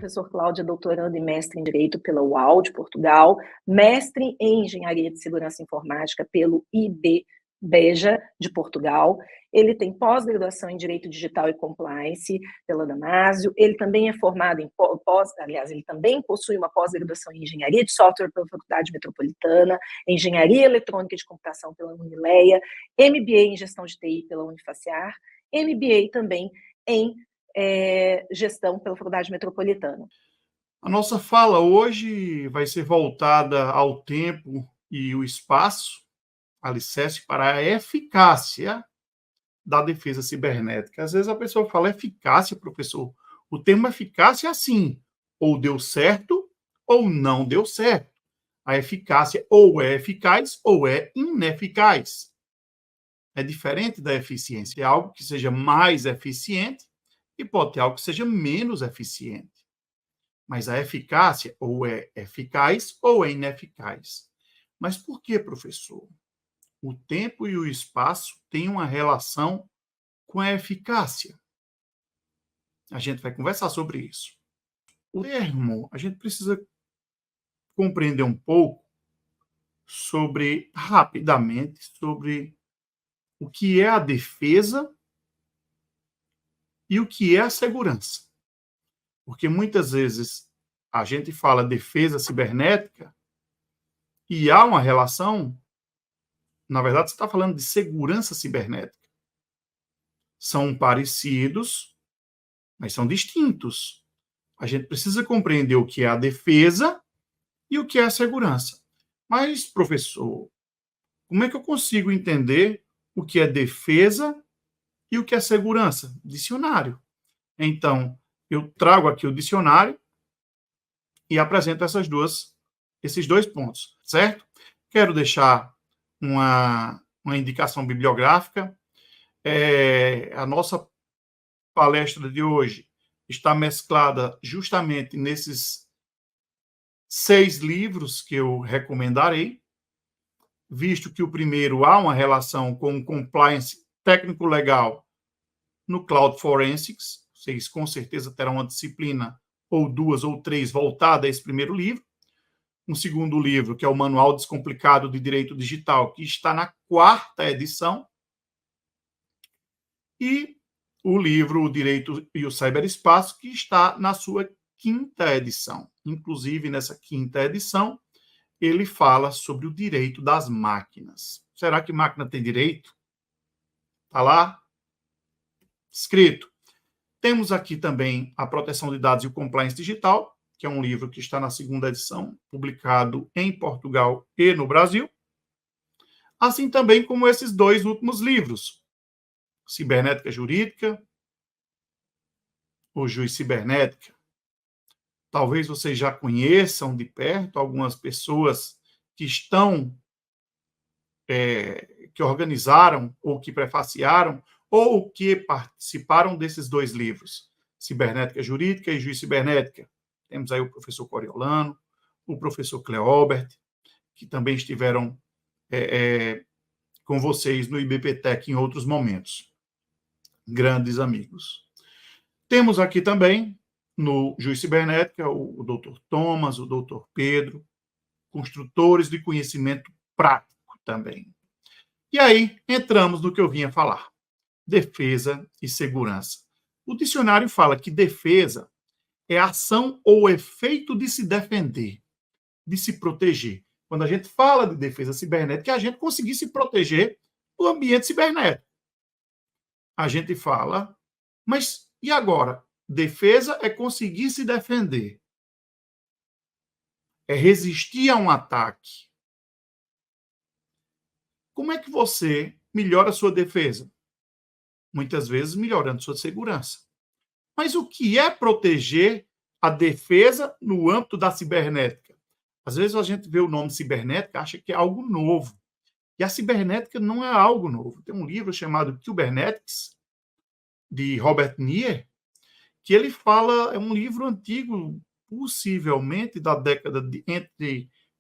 professor Cláudio é doutorando e mestre em Direito pela UAL de Portugal, mestre em Engenharia de Segurança Informática pelo IBBeja de Portugal. Ele tem pós-graduação em Direito Digital e Compliance pela Damásio. Ele também é formado em ele também possui uma pós-graduação em Engenharia de Software pela Faculdade Metropolitana, Engenharia Eletrônica de Computação pela Unileia, MBA em Gestão de TI pela Unifaciar, MBA também em gestão pela Faculdade Metropolitana. A nossa fala hoje vai ser voltada ao tempo e o espaço, alicerce para a eficácia da defesa cibernética. Às vezes a pessoa fala eficácia, professor. O termo eficácia é assim, ou deu certo ou não deu certo. A eficácia ou é eficaz ou é ineficaz. É diferente da eficiência. É algo que seja mais eficiente e pode ter algo que seja menos eficiente. Mas a eficácia ou é eficaz ou é ineficaz. Mas por que, professor? O tempo e o espaço têm uma relação com a eficácia. A gente vai conversar sobre isso. O termo, a gente precisa compreender um pouco rapidamente, sobre o que é a defesa e o que é a segurança. Porque muitas vezes a gente fala defesa cibernética e há uma relação, na verdade, você está falando de segurança cibernética. São parecidos, mas são distintos. A gente precisa compreender o que é a defesa e o que é a segurança. Mas, professor, como é que eu consigo entender o que é defesa e o que é segurança? Dicionário. Então, eu trago aqui o dicionário e apresento esses dois pontos, certo? Quero deixar uma indicação bibliográfica. A nossa palestra de hoje está mesclada justamente nesses 6 livros que eu recomendarei, visto que o primeiro há uma relação com o compliance técnico-legal no Cloud Forensics. Vocês com certeza terão uma disciplina ou 2 ou 3 voltada a esse primeiro livro. Um segundo livro, que é o Manual Descomplicado de Direito Digital, que está na 4ª edição. E o livro O Direito e o Ciberespaço, que está na sua 5ª edição. Inclusive, nessa 5ª edição, ele fala sobre o direito das máquinas. Será que máquina tem direito? Está lá escrito. Temos aqui também A Proteção de Dados e o Compliance Digital, que é um livro que está na 2ª edição, publicado em Portugal e no Brasil. Assim também como esses 2 últimos livros, Cibernética Jurídica, O Juiz Cibernética. Talvez vocês já conheçam de perto algumas pessoas que estão, que organizaram ou que prefaciaram ou que participaram desses 2 livros, Cibernética Jurídica e Juiz Cibernética. Temos aí o professor Coriolano, o professor Cleobert, que também estiveram com vocês no IBPTEC em outros momentos. Grandes amigos. Temos aqui também, no Juiz Cibernética, o doutor Thomas, o doutor Pedro, construtores de conhecimento prático também. E aí, entramos no que eu vinha falar. Defesa e segurança. O dicionário fala que defesa é ação ou efeito de se defender, de se proteger. Quando a gente fala de defesa cibernética, é a gente conseguir se proteger do ambiente cibernético. A gente fala, mas e agora? Defesa é conseguir se defender. É resistir a um ataque. Como é que você melhora a sua defesa? Muitas vezes melhorando sua segurança. Mas o que é proteger a defesa no âmbito da cibernética? Às vezes a gente vê o nome cibernética e acha que é algo novo. E a cibernética não é algo novo. Tem um livro chamado Cybernetics, de Robert Nier, que ele fala, é um livro antigo, possivelmente da década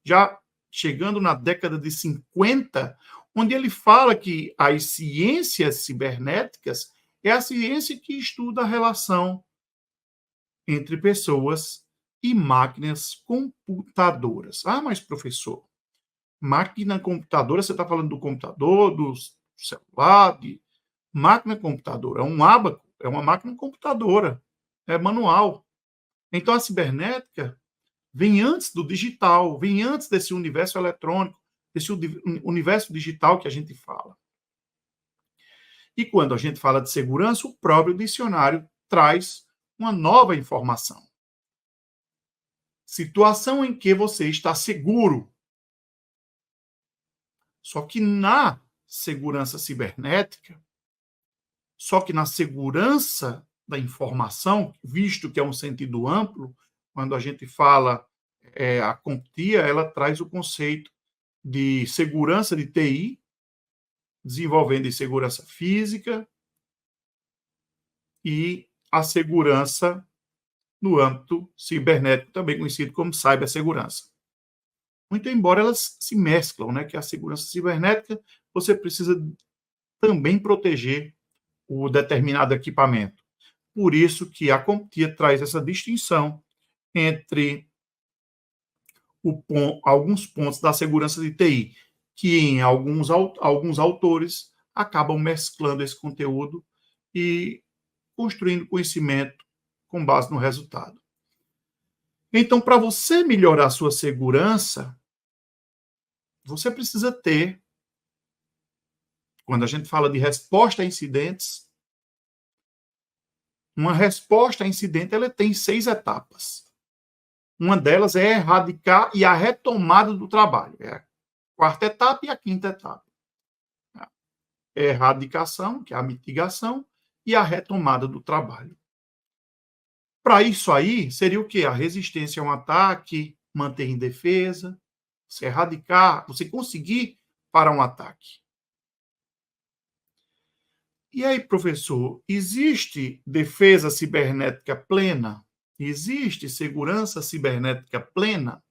já chegando na década de 50, onde ele fala que as ciências cibernéticas é a ciência que estuda a relação entre pessoas e máquinas computadoras. Ah, mas professor, máquina computadora, você está falando do computador, do celular, de máquina computadora. É um ábaco, é uma máquina computadora, é manual. Então, a cibernética vem antes do digital, vem antes desse universo eletrônico, desse universo digital que a gente fala. E quando a gente fala de segurança, o próprio dicionário traz uma nova informação. Situação em que você está seguro. Só que na segurança cibernética, só que na segurança da informação, visto que é um sentido amplo, quando a gente fala a CompTIA, ela traz o conceito de segurança de TI, desenvolvendo em segurança física e a segurança no âmbito cibernético, também conhecido como cibersegurança. Muito embora elas se mesclam, né? Que a segurança cibernética, você precisa também proteger o determinado equipamento. Por isso que a CompTIA traz essa distinção entre alguns pontos da segurança de TI, que em alguns autores acabam mesclando esse conteúdo e construindo conhecimento com base no resultado. Então, para você melhorar a sua segurança, você precisa ter, quando a gente fala de resposta a incidentes, uma resposta a incidente ela tem 6 etapas. Uma delas é erradicar e a retomada do trabalho. É a quarta etapa e a quinta etapa. É a erradicação, que é a mitigação, e a retomada do trabalho. Para isso aí, seria o quê? A resistência a um ataque, manter em defesa, você erradicar, você conseguir parar um ataque. E aí, professor, existe defesa cibernética plena? Existe segurança cibernética plena?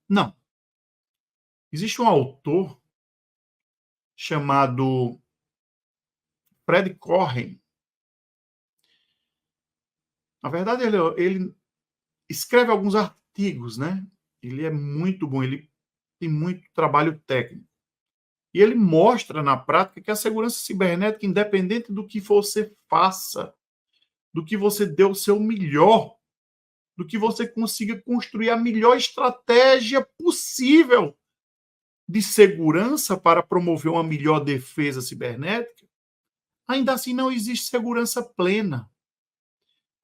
Não. Existe um autor chamado Fred Cohen. Na verdade, ele escreve alguns artigos, né? Ele é muito bom, ele tem muito trabalho técnico. E ele mostra na prática que a segurança cibernética, independente do que você faça, do que você dê o seu melhor, do que você consiga construir a melhor estratégia possível de segurança para promover uma melhor defesa cibernética, ainda assim não existe segurança plena.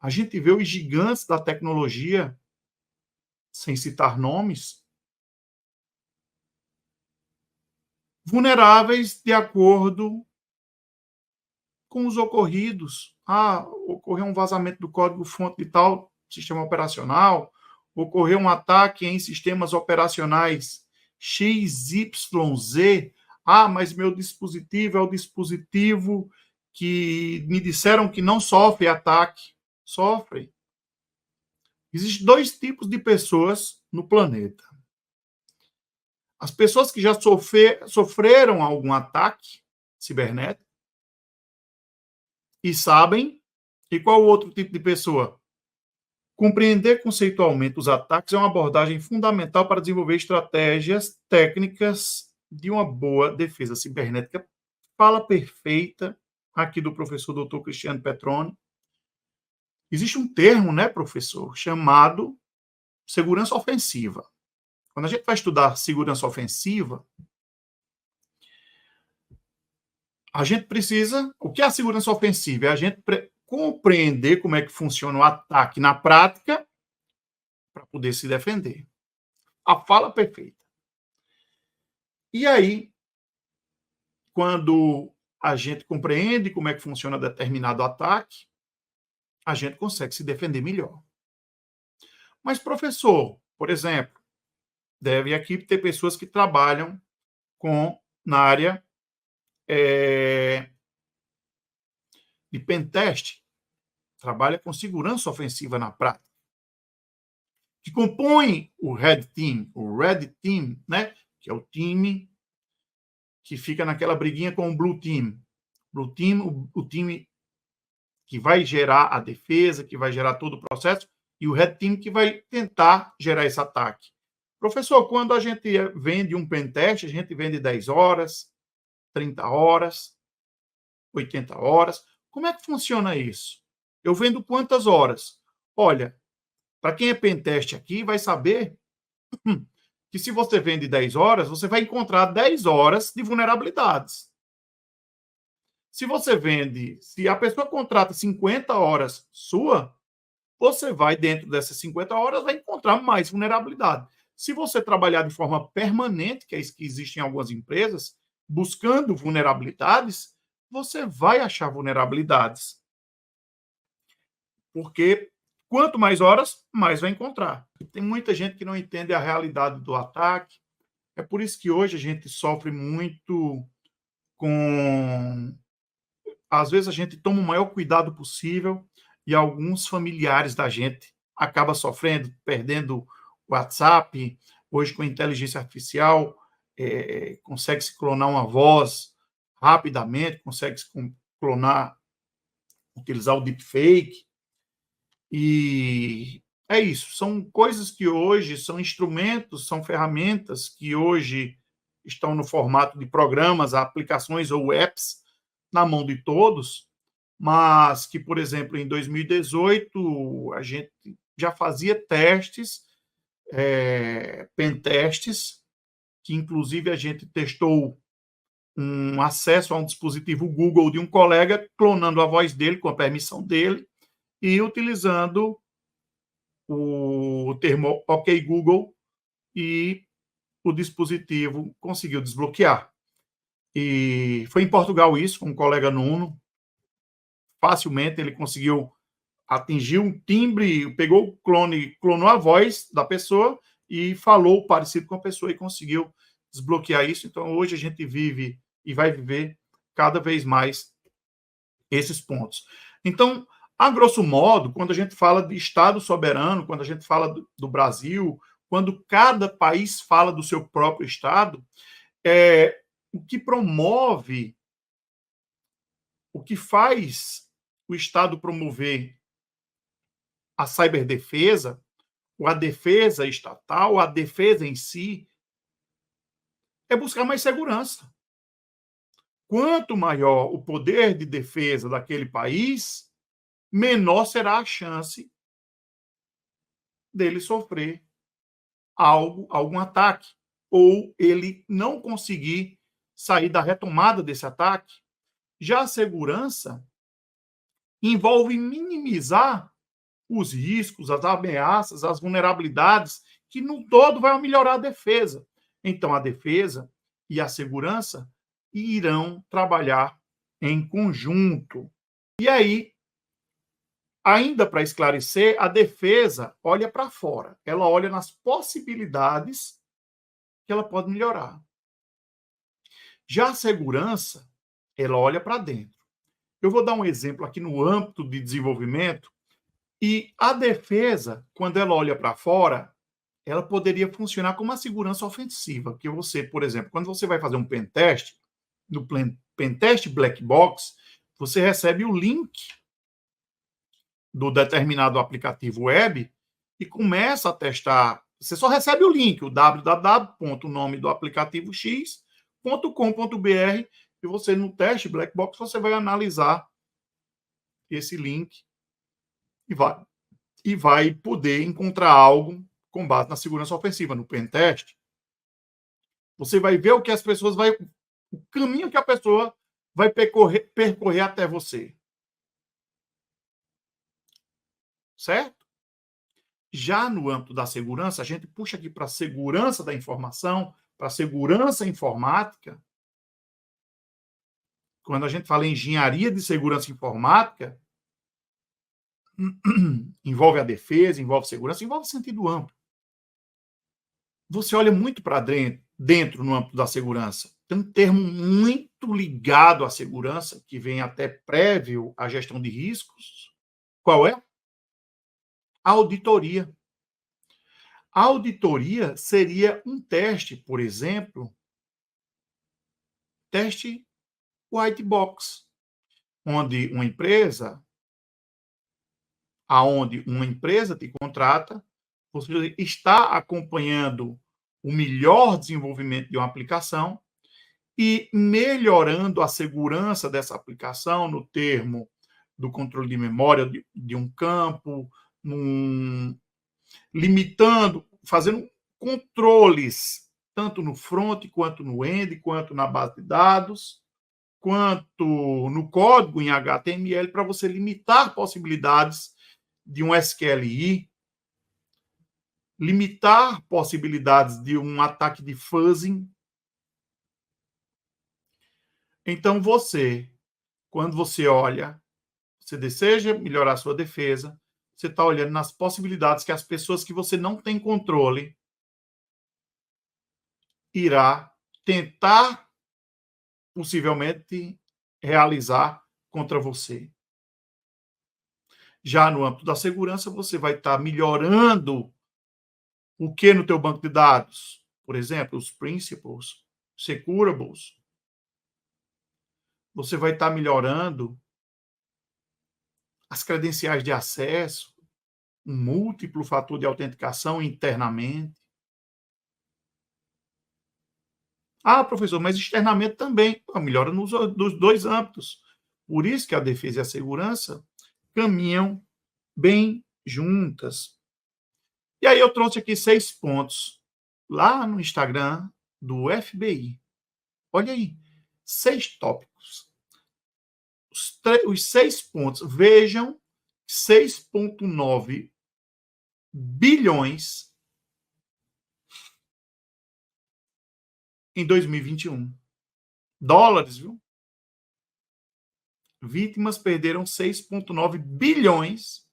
A gente vê os gigantes da tecnologia, sem citar nomes, vulneráveis de acordo com os ocorridos. Ocorreu um vazamento do código-fonte de tal sistema operacional, ocorreu um ataque em sistemas operacionais XYZ. Mas meu dispositivo é o dispositivo que me disseram que não sofre ataque. Sofre. Existem 2 tipos de pessoas no planeta. As pessoas que já sofreram algum ataque cibernético e sabem. E qual o outro tipo de pessoa? Compreender conceitualmente os ataques é uma abordagem fundamental para desenvolver estratégias técnicas de uma boa defesa cibernética. Fala perfeita aqui do professor Dr. Cristiano Petroni. Existe um termo, né, professor, chamado segurança ofensiva. Quando a gente vai estudar segurança ofensiva, a gente precisa... O que é a segurança ofensiva? É a gente compreender como é que funciona o ataque na prática para poder se defender. A fala perfeita. E aí, quando a gente compreende como é que funciona determinado ataque, a gente consegue se defender melhor. Mas, professor, por exemplo, deve aqui ter pessoas que trabalham na área de pentest, trabalha com segurança ofensiva na prática, que compõe o Red Team. O Red Team, né, que é o time que fica naquela briguinha com o Blue Team. Blue Team, o time que vai gerar a defesa, que vai gerar todo o processo, e o Red Team que vai tentar gerar esse ataque. Professor, quando a gente vende um pentest, a gente vende 10 horas, 30 horas, 80 horas. Como é que funciona isso? Eu vendo quantas horas? Olha, para quem é pentest aqui, vai saber que se você vende 10 horas, você vai encontrar 10 horas de vulnerabilidades. Se você vende, se a pessoa contrata 50 horas sua, você vai, dentro dessas 50 horas, vai encontrar mais vulnerabilidade. Se você trabalhar de forma permanente, que é isso que existe em algumas empresas, buscando vulnerabilidades, você vai achar vulnerabilidades. Porque quanto mais horas, mais vai encontrar. Tem muita gente que não entende a realidade do ataque. É por isso que hoje a gente sofre muito com... Às vezes a gente toma o maior cuidado possível e alguns familiares da gente acabam sofrendo, perdendo o WhatsApp. Hoje, com a inteligência artificial, consegue-se clonar uma voz rapidamente, consegue-se clonar, utilizar o deepfake. E é isso. São coisas que hoje são instrumentos, são ferramentas que hoje estão no formato de programas, aplicações ou apps na mão de todos, mas que, por exemplo, em 2018, a gente já fazia testes, pentestes, que inclusive a gente testou um acesso a um dispositivo Google de um colega, clonando a voz dele com a permissão dele e utilizando o termo OK Google, e o dispositivo conseguiu desbloquear. E foi em Portugal isso, com um colega Nuno. Facilmente ele conseguiu atingir um timbre, pegou o clone, clonou a voz da pessoa e falou parecido com a pessoa e conseguiu desbloquear isso. Então, hoje a gente vive e vai viver cada vez mais esses pontos. Então, a grosso modo, quando a gente fala de Estado soberano, quando a gente fala do Brasil, quando cada país fala do seu próprio Estado, o que promove, o que faz o Estado promover a ciberdefesa, ou a defesa estatal, a defesa em si, é buscar mais segurança. Quanto maior o poder de defesa daquele país, menor será a chance dele sofrer algum ataque, ou ele não conseguir sair da retomada desse ataque. Já a segurança envolve minimizar os riscos, as ameaças, as vulnerabilidades, que no todo vai melhorar a defesa. Então, a defesa e a segurança irão trabalhar em conjunto. E aí, ainda para esclarecer, a defesa olha para fora, ela olha nas possibilidades que ela pode melhorar. Já a segurança, ela olha para dentro. Eu vou dar um exemplo aqui no âmbito de desenvolvimento, e a defesa, quando ela olha para fora, ela poderia funcionar como uma segurança ofensiva, porque você, por exemplo, quando você vai fazer um pentest, no pentest black box, você recebe o link do determinado aplicativo web e começa a testar. Você só recebe o link, o www.nome do aplicativo x.com.br, e você, no teste black box, você vai analisar esse link e vai poder encontrar algo com base na segurança ofensiva. No pentest, você vai ver o que as pessoas o caminho que a pessoa vai percorrer até você. Certo? Já no âmbito da segurança, a gente puxa aqui para a segurança da informação, para a segurança informática. Quando a gente fala em engenharia de segurança informática, envolve a defesa, envolve segurança, envolve sentido amplo. Você olha muito para dentro no âmbito da segurança. Tem um termo muito ligado à segurança, que vem até prévio à gestão de riscos. Qual é? A auditoria. A auditoria seria um teste, por exemplo, teste white box, onde uma empresa aonde uma empresa te contrata, você está acompanhando o melhor desenvolvimento de uma aplicação e melhorando a segurança dessa aplicação no termo do controle de memória de um campo, limitando, fazendo controles tanto no front, quanto no end, quanto na base de dados, quanto no código em HTML, para você limitar possibilidades de um SQLI, limitar possibilidades de um ataque de fuzzing. Então, quando você olha, você deseja melhorar a sua defesa, você está olhando nas possibilidades que as pessoas que você não tem controle irá tentar, possivelmente, realizar contra você. Já no âmbito da segurança, você vai estar melhorando o que no teu banco de dados? Por exemplo, os principals, securables. Você vai estar melhorando as credenciais de acesso, um múltiplo fator de autenticação internamente. Ah, professor, mas externamente também. Melhora nos dois âmbitos. Por isso que a defesa e a segurança caminham bem juntas. E aí eu trouxe aqui 6 pontos lá no Instagram do FBI. Olha aí, 6 tópicos. Os 6 pontos. Vejam, 6,9 bilhões em 2021. Dólares, viu? Vítimas perderam 6,9 bilhões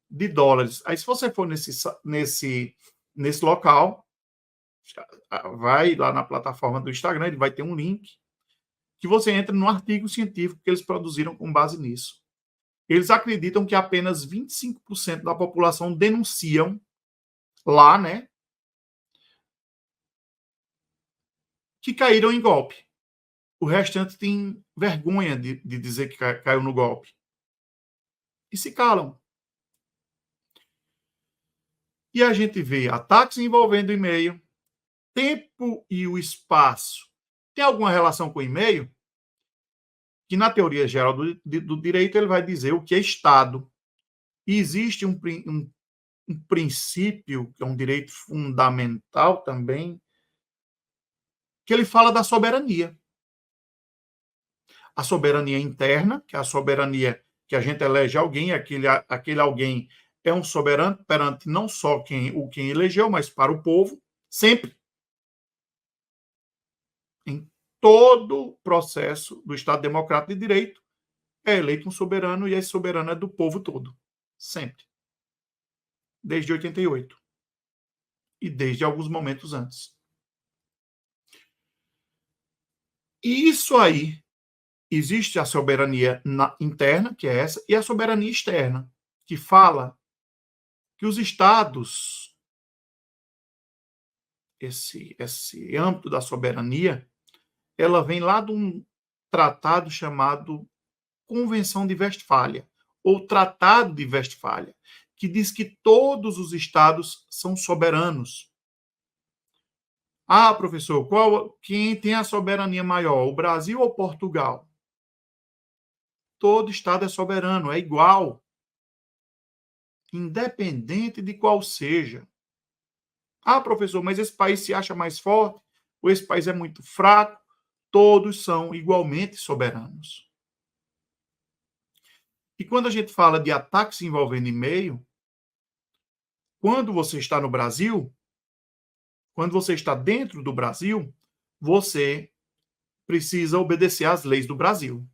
de dólares. Aí, se você for nesse local, vai lá na plataforma do Instagram, ele vai ter um link que você entra no artigo científico que eles produziram com base nisso. Eles acreditam que apenas 25% da população denunciam lá, né, que caíram em golpe. O restante tem vergonha de dizer que caiu no golpe. E se calam. E a gente vê ataques envolvendo e-mail, tempo e o espaço. Tem alguma relação com o e-mail? Que na teoria geral do direito ele vai dizer o que é Estado. E existe um princípio, que é um direito fundamental também, que ele fala da soberania. A soberania interna, que é a soberania que a gente elege alguém, aquele alguém é um soberano perante não só quem elegeu, mas para o povo, sempre. Em todo o processo do Estado Democrático de Direito, é eleito um soberano e esse soberano é do povo todo. Sempre. Desde 88. E desde alguns momentos antes. E isso aí, existe a soberania interna, que é essa, e a soberania externa, que fala que os estados, esse âmbito da soberania, ela vem lá de um tratado chamado Convenção de Westfália, ou Tratado de Westfália, que diz que todos os estados são soberanos. Ah, professor, quem tem a soberania maior, o Brasil ou Portugal? Todo estado é soberano, é igual, independente de qual seja. Ah, professor, mas esse país se acha mais forte, ou esse país é muito fraco? Todos são igualmente soberanos. E quando a gente fala de ataques envolvendo e-mail, quando você está no Brasil, quando você está dentro do Brasil, você precisa obedecer às leis do Brasil.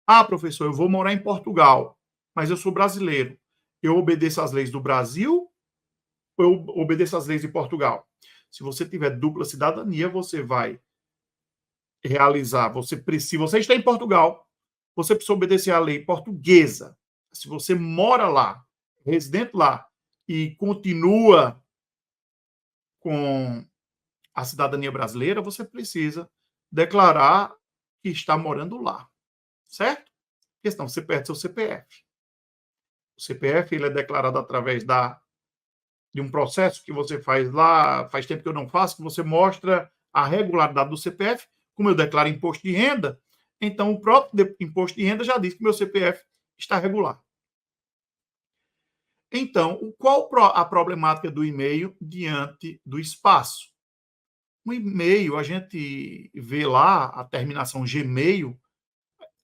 Ah, professor, eu vou morar em Portugal, mas eu sou brasileiro. Eu obedeço às leis do Brasil ou eu obedeço às leis de Portugal? Se você tiver dupla cidadania, você vai realizar. Se você está em Portugal, você precisa obedecer à lei portuguesa. Se você mora lá, residente lá, e continua com a cidadania brasileira, você precisa declarar que está morando lá, certo? Porque senão você perde seu CPF. O CPF ele é declarado através de um processo que você faz lá, faz tempo que eu não faço, que você mostra a regularidade do CPF. Como eu declaro imposto de renda, então o próprio imposto de renda já diz que meu CPF está regular. Então, qual a problemática do e-mail diante do espaço? O e-mail, a gente vê lá a terminação Gmail,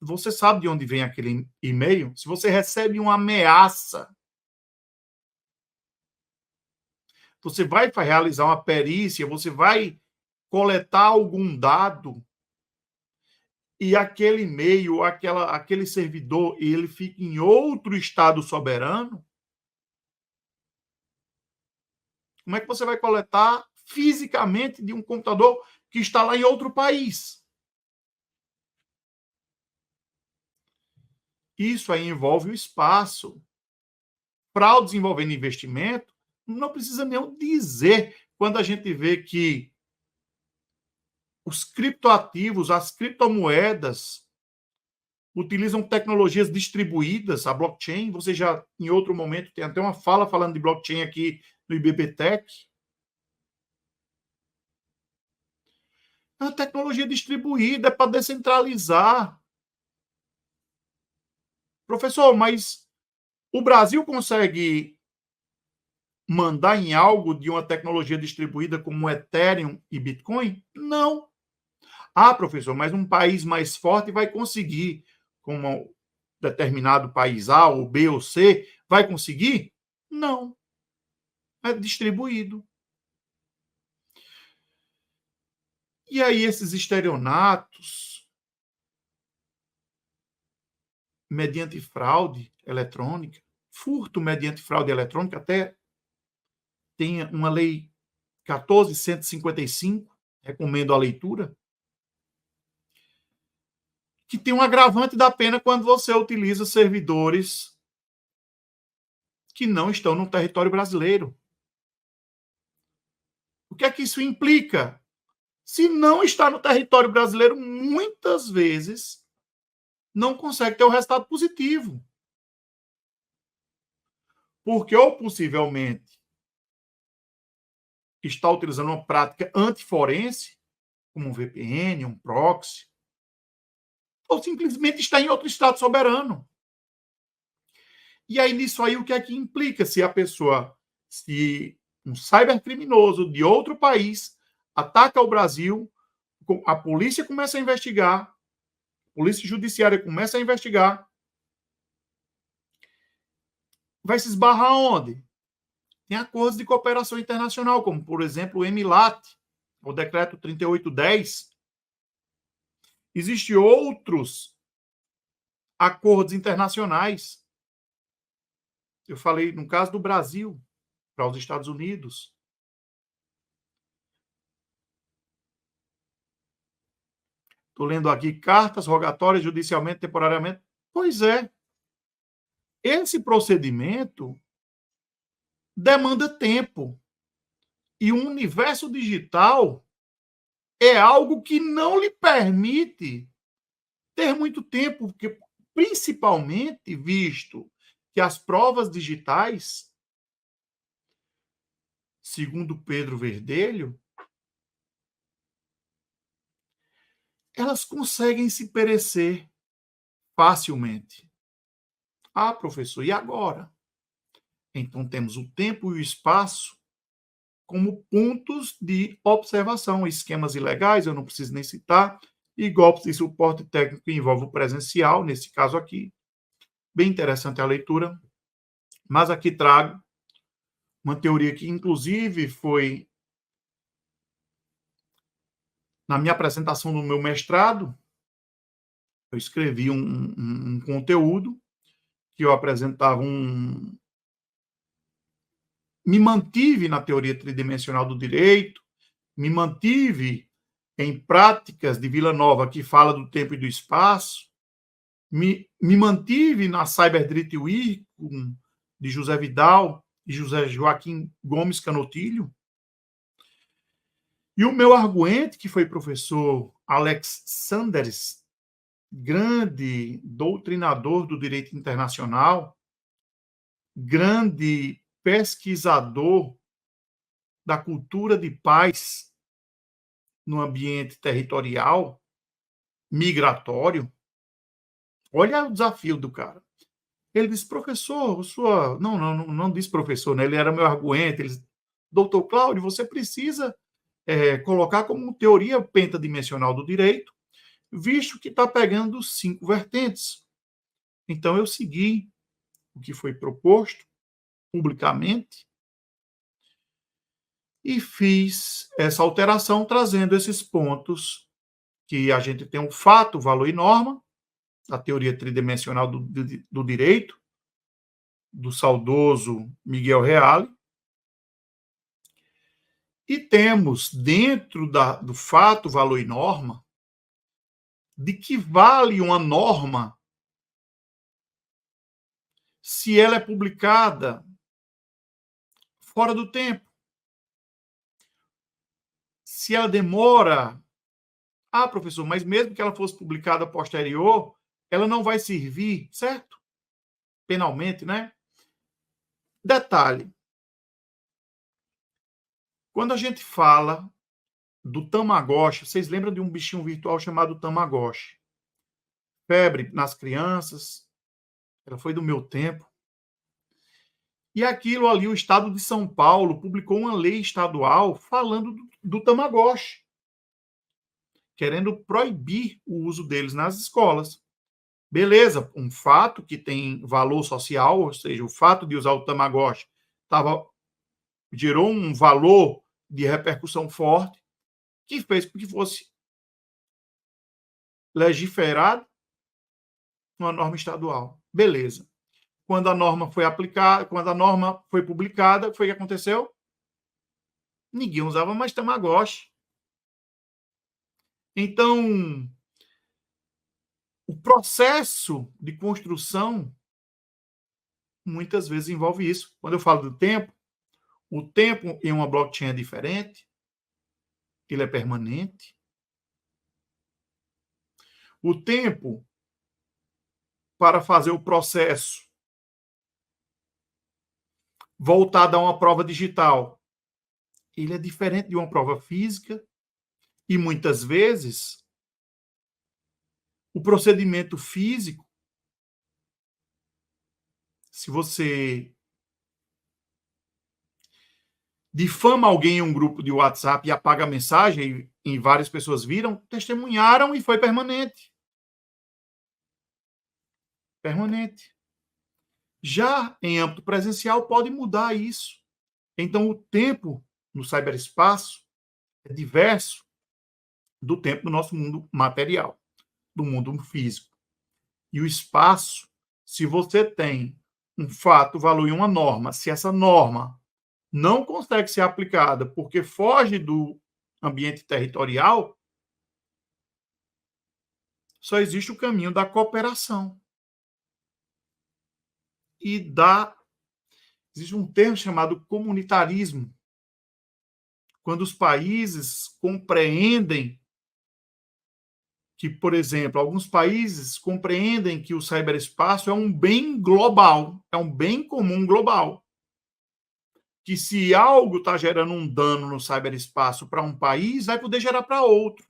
você sabe de onde vem aquele e-mail? Se você recebe uma ameaça, você vai realizar uma perícia, você vai coletar algum dado e aquele e-mail, aquele servidor, ele fica em outro estado soberano, como é que você vai coletar fisicamente de um computador que está lá em outro país? Isso aí envolve o espaço. Para o desenvolvimento de investimento, não precisa nem eu dizer quando a gente vê que os criptoativos, as criptomoedas, utilizam tecnologias distribuídas, a blockchain. Você já, em outro momento, tem até uma fala falando de blockchain aqui no IBBTech. É uma tecnologia distribuída, é para descentralizar. Professor, mas o Brasil consegue mandar em algo de uma tecnologia distribuída como Ethereum e Bitcoin? Não. Ah, professor, mas um país mais forte vai conseguir, como um determinado país A, ou B, ou C, vai conseguir? Não. É distribuído. E aí, esses estelionatos, mediante fraude eletrônica, furto mediante fraude eletrônica, até tem uma lei 14.155, recomendo a leitura, que tem um agravante da pena quando você utiliza servidores que não estão no território brasileiro. O que é que isso implica? Se não está no território brasileiro, muitas vezes não consegue ter um resultado positivo. Porque, ou possivelmente, está utilizando uma prática antiforense, como um VPN, um proxy, ou simplesmente está em outro estado soberano. E aí, nisso aí, o que é que implica? Se a pessoa, se um cybercriminoso de outro país ataca o Brasil, a polícia começa a investigar, a polícia judiciária começa a investigar, vai se esbarrar onde? Tem acordos de cooperação internacional, como, por exemplo, o EMILAT, o decreto 3810. Existem outros acordos internacionais. Eu falei, no caso do Brasil, para os Estados Unidos. Estou lendo aqui cartas rogatórias judicialmente, temporariamente. Pois é. Esse procedimento demanda tempo. E o universo digital é algo que não lhe permite ter muito tempo, porque, principalmente visto que as provas digitais, segundo Pedro Verdelho, elas conseguem se perecer facilmente. Ah, professor, e agora? Então, temos o tempo e o espaço como pontos de observação. Esquemas ilegais, eu não preciso nem citar, e golpes de suporte técnico que envolvem o presencial, nesse caso aqui. Bem interessante a leitura. Mas aqui trago uma teoria que, inclusive, foi na minha apresentação do meu mestrado. Eu escrevi um conteúdo que eu apresentava me mantive na teoria tridimensional do direito, me mantive em práticas de Vila Nova, que fala do tempo e do espaço, me mantive na Cyberdreet Week de José Vidal e José Joaquim Gomes Canotilho. E o meu arguente, que foi professor Alex Sanders, grande doutrinador do direito internacional, grande pesquisador da cultura de paz no ambiente territorial, migratório. Olha o desafio do cara. Ele disse, professor, sua. Não disse professor, né? Ele era meu arguente. Ele disse, doutor Cláudio, você precisa colocar como teoria pentadimensional do direito, visto que está pegando 5 vertentes. Então, eu segui o que foi proposto publicamente e fiz essa alteração, trazendo esses pontos que a gente tem um fato, valor e norma, a teoria tridimensional do direito, do saudoso Miguel Reale, e temos dentro do fato, valor e norma, de que vale uma norma se ela é publicada fora do tempo, se ela demora. Ah, professor, mas mesmo que ela fosse publicada posterior, ela não vai servir, certo? Penalmente, né? Detalhe. Quando a gente fala do Tamagotchi, vocês lembram de um bichinho virtual chamado Tamagotchi? Febre nas crianças, ela foi do meu tempo. E aquilo ali, o Estado de São Paulo publicou uma lei estadual falando do Tamagotchi, querendo proibir o uso deles nas escolas. Beleza, um fato que tem valor social, ou seja, o fato de usar o Tamagotchi gerou um valor de repercussão forte, que fez com que fosse legiferado uma norma estadual. Beleza. Quando a norma foi aplicada, quando a norma foi publicada, foi o que aconteceu? Ninguém usava mais Tamagotchi. Então, o processo de construção muitas vezes envolve isso. Quando eu falo do tempo, o tempo em uma blockchain é diferente, ele é permanente. O tempo para fazer o processo voltado a uma prova digital, ele é diferente de uma prova física e muitas vezes o procedimento físico, se você difama alguém em um grupo de WhatsApp e apaga a mensagem, e várias pessoas viram, testemunharam e foi permanente. Permanente. Já em âmbito presencial, pode mudar isso. Então, o tempo no ciberespaço é diverso do tempo do nosso mundo material, do mundo físico. E o espaço, se você tem um fato, valor e uma norma, se essa norma não consegue ser aplicada porque foge do ambiente territorial, só existe o caminho da cooperação. Existe um termo chamado comunitarismo, quando os países compreendem que, por exemplo, alguns países compreendem que o ciberespaço é um bem global, é um bem comum global. Que se algo está gerando um dano no ciberespaço para um país, vai poder gerar para outro.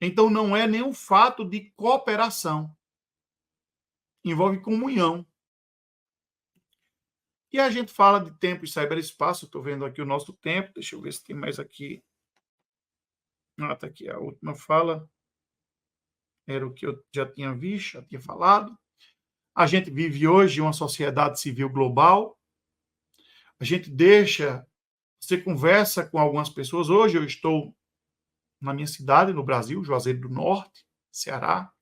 Então, não é nenhum fato de cooperação. Envolve comunhão. E a gente fala de tempo e ciberespaço. Estou vendo aqui o nosso tempo. Deixa eu ver se tem mais aqui. Ah, está aqui a última fala. Era o que eu já tinha visto, já tinha falado. A gente vive hoje uma sociedade civil global. A gente você conversa com algumas pessoas. Hoje eu estou na minha cidade, no Brasil, Juazeiro do Norte, Ceará.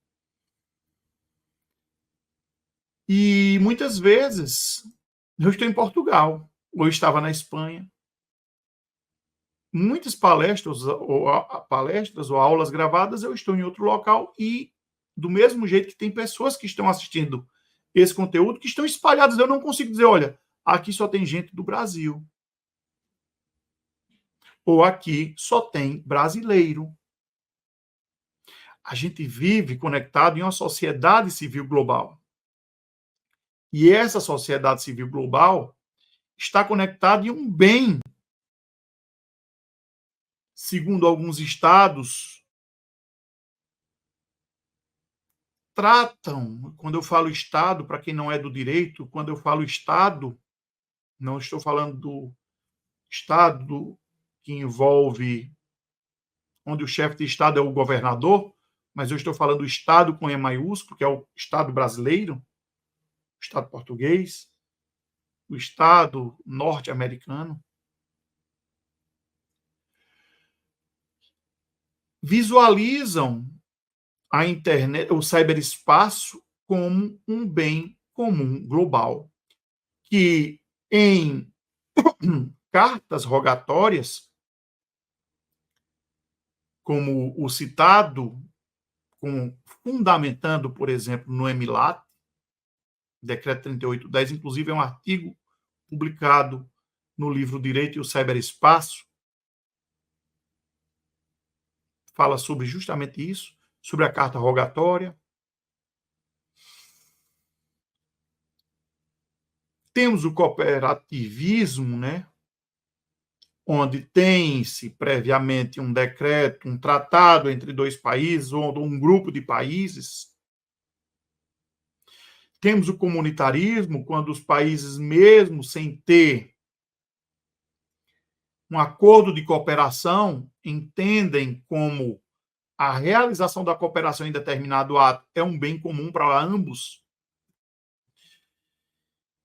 E muitas vezes eu estou em Portugal, ou estava na Espanha. Muitas palestras ou aulas gravadas, eu estou em outro local e, do mesmo jeito que tem pessoas que estão assistindo esse conteúdo, que estão espalhadas, eu não consigo dizer, olha, aqui só tem gente do Brasil. Ou aqui só tem brasileiro. A gente vive conectado em uma sociedade civil global. E essa sociedade civil global está conectada em um bem. Segundo alguns estados, tratam, quando eu falo Estado, para quem não é do direito, quando eu falo Estado, não estou falando do Estado que envolve, onde o chefe de Estado é o governador, mas eu estou falando do Estado com E maiúsculo, que é o Estado brasileiro, o Estado português, o Estado norte-americano. Visualizam a internet, o ciberespaço, como um bem comum global, que em cartas rogatórias, como o citado, fundamentando, por exemplo, no EMILAT, Decreto 3810, inclusive é um artigo publicado no livro Direito e o Ciberespaço, fala sobre justamente isso, sobre a carta rogatória. Temos o cooperativismo, né, onde tem-se previamente um decreto, um tratado entre dois países ou um grupo de países. Temos o comunitarismo, quando os países, mesmo sem ter um acordo de cooperação, entendem como a realização da cooperação em determinado ato é um bem comum para ambos.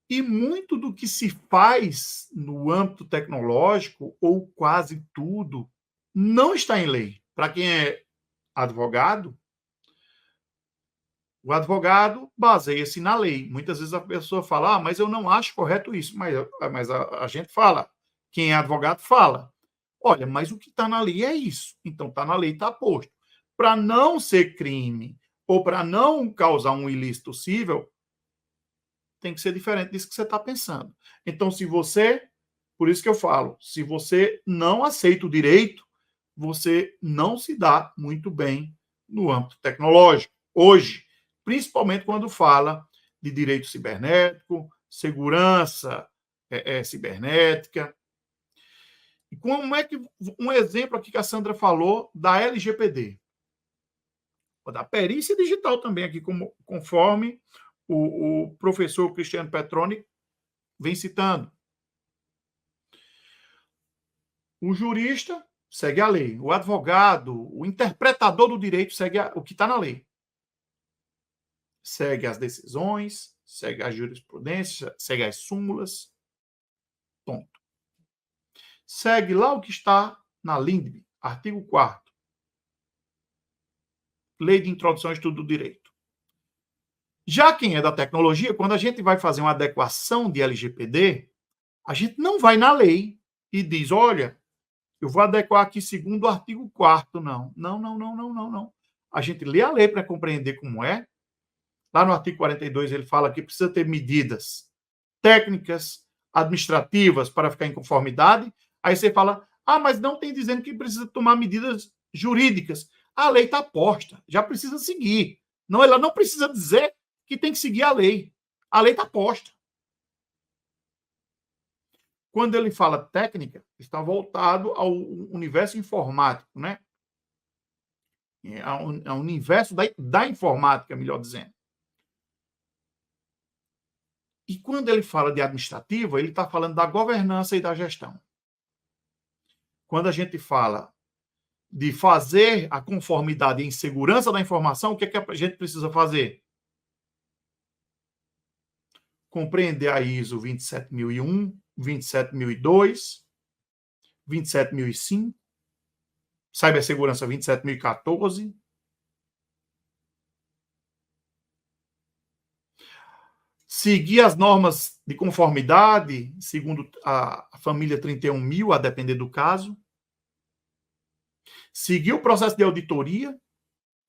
E muito do que se faz no âmbito tecnológico, ou quase tudo, não está em lei. Para quem é advogado, o advogado baseia-se na lei. Muitas vezes a pessoa fala, mas eu não acho correto isso. Mas a gente fala, quem é advogado fala, olha, mas o que está na lei é isso. Então está na lei, está posto. Para não ser crime ou para não causar um ilícito civil, tem que ser diferente disso que você está pensando. Então, por isso que eu falo, se você não aceita o direito, você não se dá muito bem no âmbito tecnológico. Hoje, principalmente quando fala de direito cibernético, segurança cibernética. E como é que um exemplo aqui que a Sandra falou da LGPD, da perícia digital também aqui, conforme o professor Cristiano Petroni vem citando. O jurista segue a lei, o advogado, o interpretador do direito segue o que está na lei. Segue as decisões, segue a jurisprudência, segue as súmulas. Ponto. Segue lá o que está na LINDB, artigo 4º. Lei de Introdução ao Estudo do Direito. Já quem é da tecnologia, quando a gente vai fazer uma adequação de LGPD, a gente não vai na lei e diz, olha, eu vou adequar aqui segundo o artigo 4º, não. Não. A gente lê a lei para compreender como é. Lá no artigo 42 ele fala que precisa ter medidas técnicas, administrativas para ficar em conformidade. Aí você fala, mas não tem dizendo que precisa tomar medidas jurídicas. A lei está posta, já precisa seguir. Não, ela não precisa dizer que tem que seguir a lei. A lei está posta. Quando ele fala técnica, está voltado ao universo informático, né? Ao universo da informática, melhor dizendo. E quando ele fala de administrativa, ele está falando da governança e da gestão. Quando a gente fala de fazer a conformidade em segurança da informação, o que é que a gente precisa fazer? Compreender a ISO 27001, 27002, 27005, Cibersegurança 27014. Seguir as normas de conformidade, segundo a família 31.000, a depender do caso. Seguir o processo de auditoria,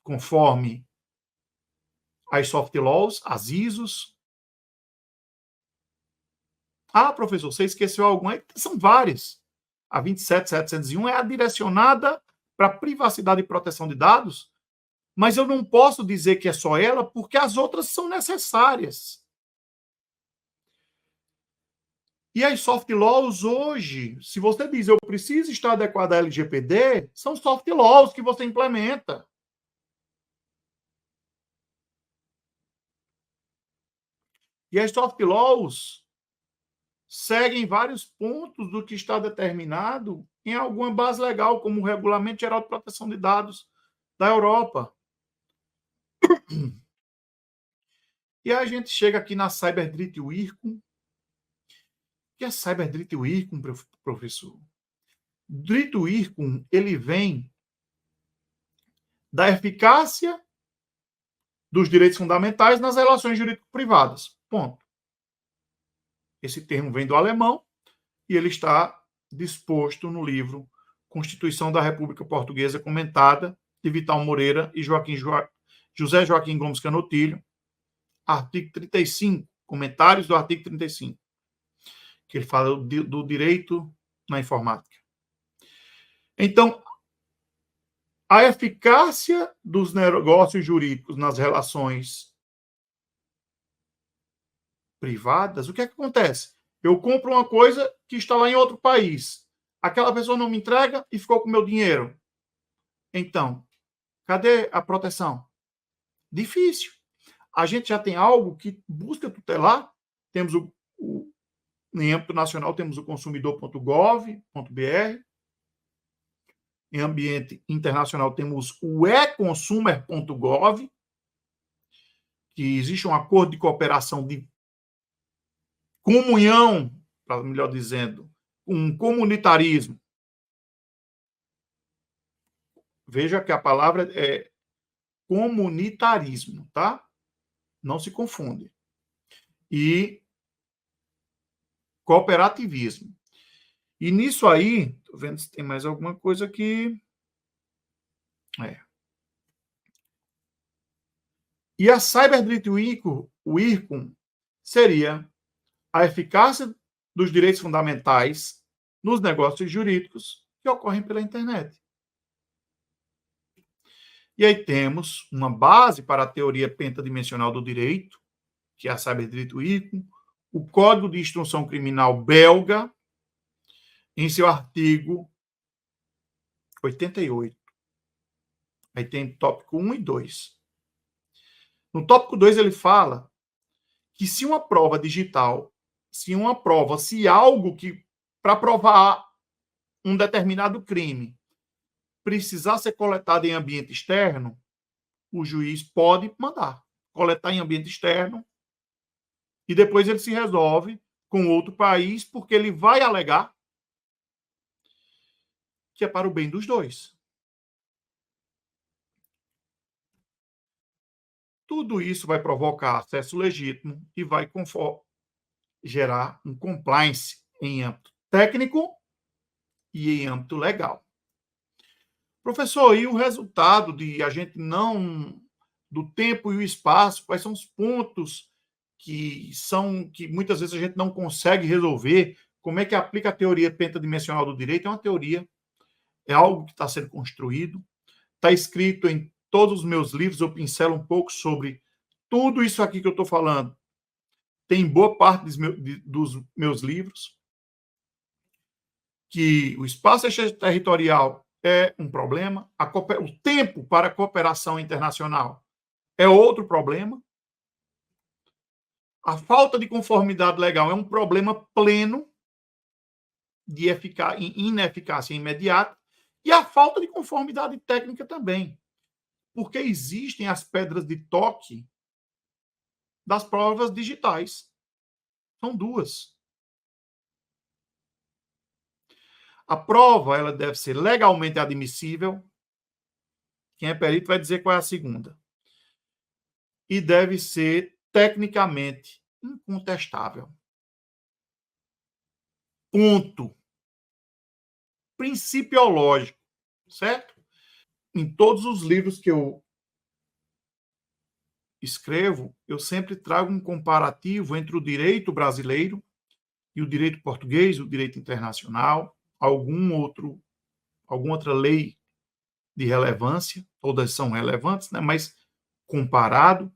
conforme as soft laws, as ISOs. Professor, você esqueceu alguma? São várias. A 27701 é a direcionada para privacidade e proteção de dados, mas eu não posso dizer que é só ela, porque as outras são necessárias. E as soft laws hoje, se você diz eu preciso estar adequado à LGPD, são soft laws que você implementa. E as soft laws seguem vários pontos do que está determinado em alguma base legal, como o Regulamento Geral de Proteção de Dados da Europa. E aí a gente chega aqui na Cyberdrit WIRCUM. O que é Cyberdrit WIRCUM, professor? Drit WIRCUM, ele vem da eficácia dos direitos fundamentais nas relações jurídico-privadas. Ponto. Esse termo vem do alemão e ele está disposto no livro Constituição da República Portuguesa Comentada, de Vital Moreira e José Joaquim Gomes Canotilho, artigo 35, comentários do artigo 35, que ele fala do direito na informática. Então, a eficácia dos negócios jurídicos nas relações privadas, o que é que acontece? Eu compro uma coisa que está lá em outro país. Aquela pessoa não me entrega e ficou com o meu dinheiro. Então, cadê a proteção? Difícil. A gente já tem algo que busca tutelar. Temos em âmbito nacional, temos o consumidor.gov.br. Em ambiente internacional, temos o econsumer.gov, que existe um acordo de cooperação de comunhão, para melhor dizendo, um comunitarismo. Veja que a palavra é comunitarismo, tá? Não se confunde. E cooperativismo. E nisso aí, tô vendo se tem mais alguma coisa aqui. E a Cyberdrit WIRCUM seria a eficácia dos direitos fundamentais nos negócios jurídicos que ocorrem pela internet. E aí temos uma base para a teoria pentadimensional do direito, que é a Cyberdrit WIRCUM, o Código de Instrução Criminal belga, em seu artigo 88. Aí tem tópico 1 e 2. No tópico 2 ele fala que se uma prova digital, se algo que, para provar um determinado crime, precisar ser coletado em ambiente externo, o juiz pode mandar coletar em ambiente externo e depois ele se resolve com outro país, porque ele vai alegar que é para o bem dos dois. Tudo isso vai provocar acesso legítimo e vai gerar um compliance em âmbito técnico e em âmbito legal. Professor, e o resultado de a gente não do tempo e o espaço, quais são os pontos que muitas vezes a gente não consegue resolver? Como é que aplica a teoria pentadimensional do direito? É uma teoria, é algo que está sendo construído, está escrito em todos os meus livros, eu pincelo um pouco sobre tudo isso aqui que eu estou falando. Tem boa parte dos meus livros, que o espaço extraterritorial é um problema, o tempo para a cooperação internacional é outro problema, a falta de conformidade legal é um problema pleno de ineficácia imediata, e a falta de conformidade técnica também, porque existem as pedras de toque das provas digitais. São duas. A prova ela deve ser legalmente admissível. Quem é perito vai dizer qual é a segunda. E deve ser tecnicamente incontestável. Ponto. Principiológico, certo? Em todos os livros que eu escrevo, eu sempre trago um comparativo entre o direito brasileiro e o direito português, o direito internacional, alguma outra lei de relevância, todas são relevantes, né? Mas comparado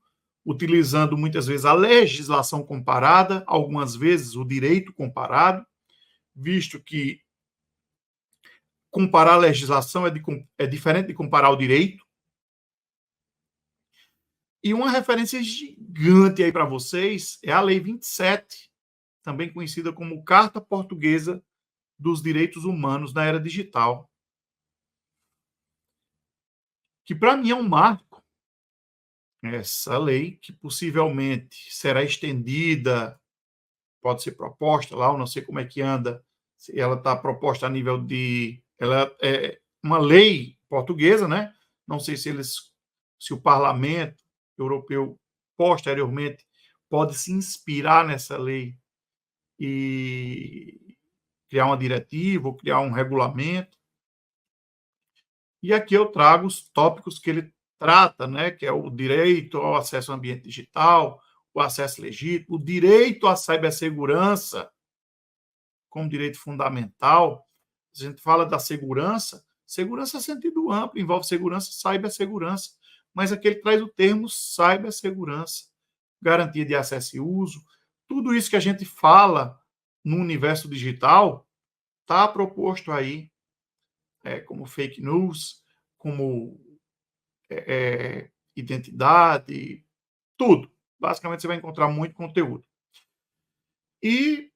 utilizando muitas vezes a legislação comparada, algumas vezes o direito comparado, visto que comparar a legislação é diferente de comparar o direito. E uma referência gigante aí para vocês é a Lei 27, também conhecida como Carta Portuguesa dos Direitos Humanos na Era Digital, que para mim é um marco. Essa lei, que possivelmente será estendida, pode ser proposta lá, eu não sei como é que anda, se ela está proposta a nível de... Ela é uma lei portuguesa, né? Não sei se o parlamento europeu, posteriormente, pode se inspirar nessa lei e criar uma diretiva ou criar um regulamento. E aqui eu trago os tópicos que ele trata, né, que é o direito ao acesso ao ambiente digital, o acesso legítimo, o direito à cibersegurança como direito fundamental. A gente fala da segurança, segurança é sentido amplo, envolve segurança, cibersegurança, mas aqui ele traz o termo cibersegurança, garantia de acesso e uso, tudo isso que a gente fala no universo digital está proposto aí, como fake news, como identidade, tudo. Basicamente, você vai encontrar muito conteúdo. E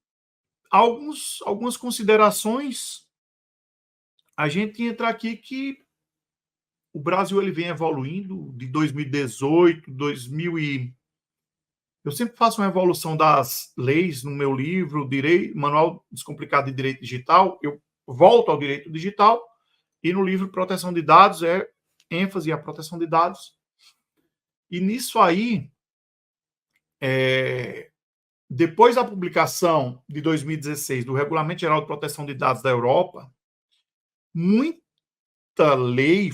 algumas considerações, a gente entra aqui que o Brasil ele vem evoluindo de 2018, 2000 e... Eu sempre faço uma evolução das leis no meu livro, Manual Descomplicado de Direito Digital, eu volto ao direito digital, e no livro Proteção de Dados é ênfase à proteção de dados. E nisso aí, depois da publicação de 2016 do Regulamento Geral de Proteção de Dados da Europa, muita lei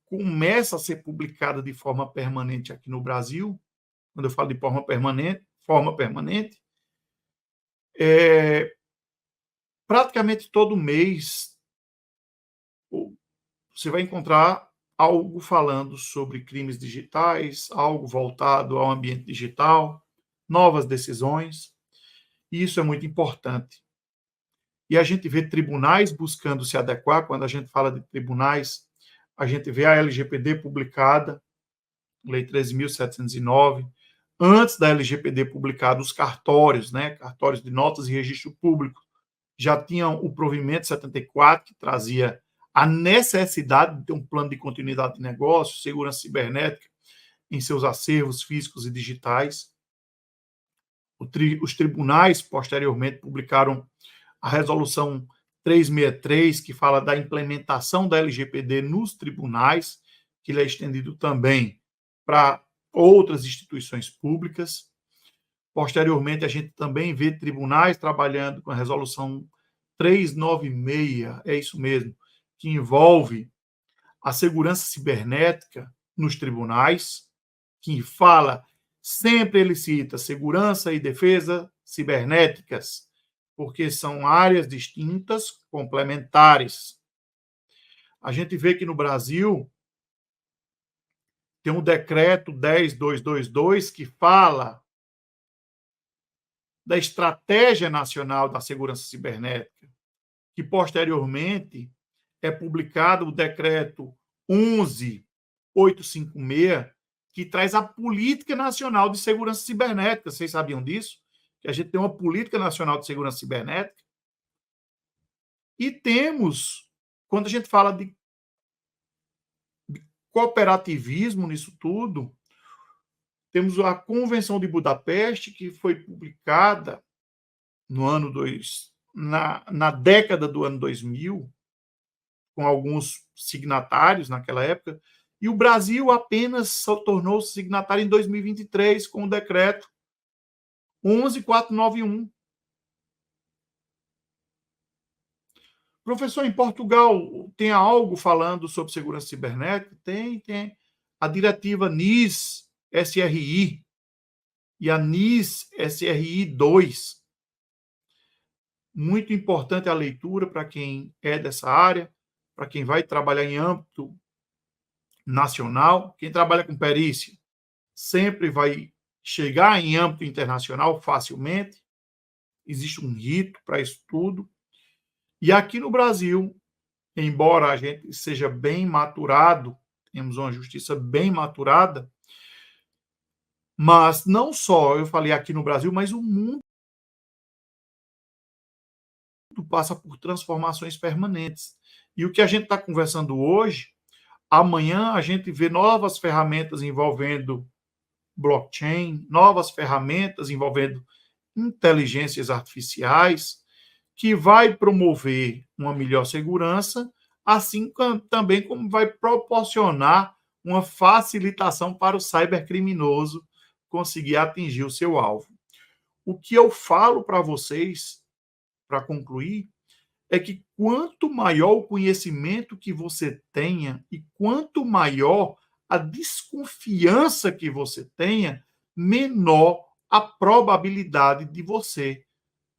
começa a ser publicada de forma permanente aqui no Brasil. Quando eu falo de forma permanente, praticamente todo mês você vai encontrar algo falando sobre crimes digitais, algo voltado ao ambiente digital, novas decisões, e isso é muito importante. E a gente vê tribunais buscando se adequar. Quando a gente fala de tribunais, a gente vê a LGPD publicada, Lei 13.709, antes da LGPD publicada, os cartórios, né, cartórios de notas e registro público, já tinham o provimento 74, que trazia a necessidade de ter um plano de continuidade de negócio, segurança cibernética em seus acervos físicos e digitais. Os tribunais, posteriormente, publicaram a resolução 363, que fala da implementação da LGPD nos tribunais, que ele é estendido também para outras instituições públicas. Posteriormente, a gente também vê tribunais trabalhando com a resolução 396, é isso mesmo, que envolve a segurança cibernética nos tribunais, que fala, sempre ele cita segurança e defesa cibernéticas, porque são áreas distintas, complementares. A gente vê que no Brasil tem um decreto 10.222 que fala da Estratégia Nacional da Segurança Cibernética, que posteriormente é publicado o decreto 11.856, que traz a Política Nacional de Segurança Cibernética. Vocês sabiam disso? Que a gente tem uma Política Nacional de Segurança Cibernética. E temos, quando a gente fala de cooperativismo nisso tudo, temos a Convenção de Budapeste, que foi publicada no ano na década do ano 2000, com alguns signatários naquela época, e o Brasil apenas tornou-se signatário em 2023 com o decreto 11.491. Professor, em Portugal tem algo falando sobre segurança cibernética? Tem. A diretiva NIS-SRI e a NIS-SRI 2. Muito importante a leitura para quem é dessa área, para quem vai trabalhar em âmbito nacional. Quem trabalha com perícia sempre vai chegar em âmbito internacional facilmente. Existe um rito para isso tudo. E aqui no Brasil, embora a gente seja bem maturado, temos uma justiça bem maturada, mas não só, eu falei aqui no Brasil, mas o mundo passa por transformações permanentes. E o que a gente está conversando hoje, amanhã a gente vê novas ferramentas envolvendo blockchain, novas ferramentas envolvendo inteligências artificiais, que vai promover uma melhor segurança, assim também como vai proporcionar uma facilitação para o cybercriminoso conseguir atingir o seu alvo. O que eu falo para vocês, para concluir, é que quanto maior o conhecimento que você tenha e quanto maior a desconfiança que você tenha, menor a probabilidade de você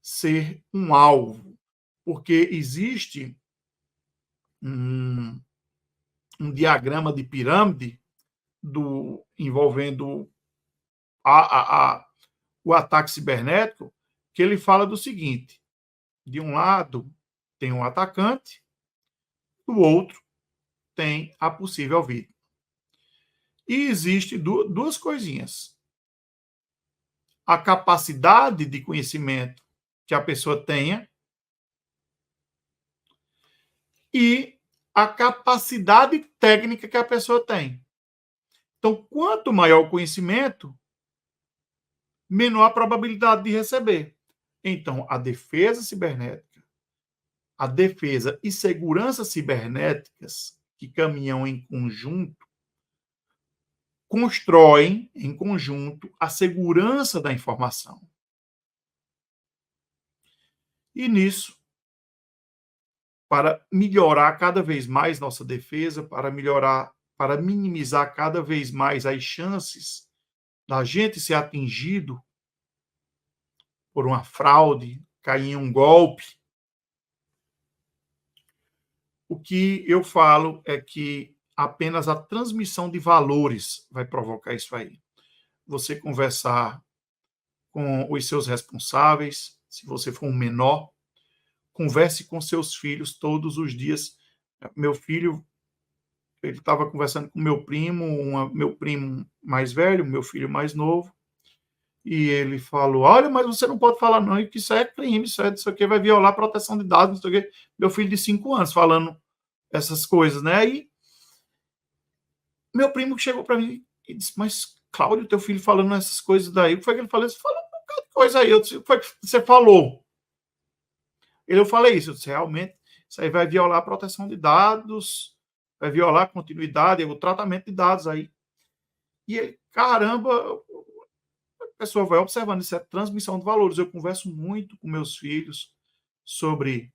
ser um alvo. Porque existe um diagrama de pirâmide envolvendo o ataque cibernético, que ele fala do seguinte: de um lado tem um atacante, do outro tem a possível vítima. E existe duas coisinhas: a capacidade de conhecimento que a pessoa tenha e a capacidade técnica que a pessoa tem. Então, quanto maior o conhecimento, menor a probabilidade de receber. Então, a defesa cibernética, a defesa e segurança cibernéticas que caminham em conjunto, constroem em conjunto a segurança da informação. E nisso, para melhorar cada vez mais nossa defesa, para minimizar cada vez mais as chances da gente ser atingido por uma fraude, cair em um golpe, o que eu falo é que apenas a transmissão de valores vai provocar isso aí. Você conversar com os seus responsáveis, se você for um menor, converse com seus filhos todos os dias. Meu filho, ele estava conversando com meu primo mais velho, meu filho mais novo, e ele falou: olha, mas você não pode falar não, que isso é crime, isso aqui vai violar a proteção de dados, não sei o quê. Meu filho de 5 anos falando essas coisas, né? Aí meu primo chegou para mim e disse: mas Cláudio, teu filho falando essas coisas daí, o que foi que ele falou? Você falou um bocado de coisa aí, eu disse: o que foi que você falou? Eu falei isso, eu disse: realmente, isso aí vai violar a proteção de dados, vai violar a continuidade, o tratamento de dados aí. E ele, caramba, a pessoa vai observando, isso é transmissão de valores. Eu converso muito com meus filhos sobre: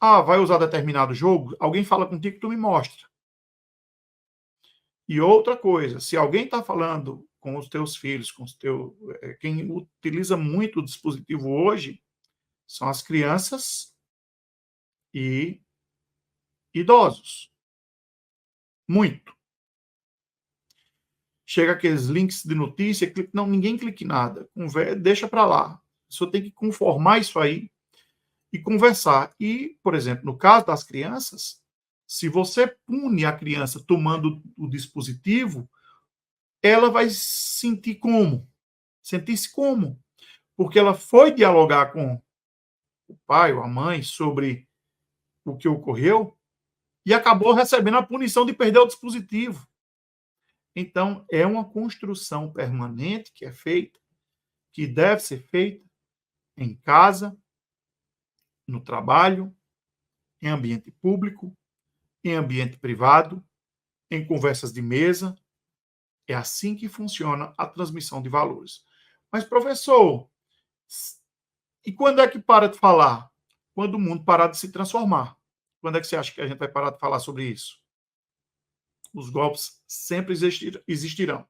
vai usar determinado jogo? Alguém fala contigo, tu me mostra. E outra coisa, se alguém está falando com os teus filhos, quem utiliza muito o dispositivo hoje são as crianças e idosos. Muito. Chega aqueles links de notícia, não, ninguém clique em nada. Deixa para lá. A pessoa tem que conformar isso aí e conversar. E, por exemplo, no caso das crianças, se você pune a criança tomando o dispositivo, ela vai sentir como? Sentir-se como? Porque ela foi dialogar com o pai ou a mãe sobre o que ocorreu e acabou recebendo a punição de perder o dispositivo. Então, é uma construção permanente que é feita, que deve ser feita em casa, no trabalho, em ambiente público, em ambiente privado, em conversas de mesa. É assim que funciona a transmissão de valores. Mas, professor, e quando é que para de falar? Quando o mundo parar de se transformar. Quando é que você acha que a gente vai parar de falar sobre isso? Os golpes sempre existirão.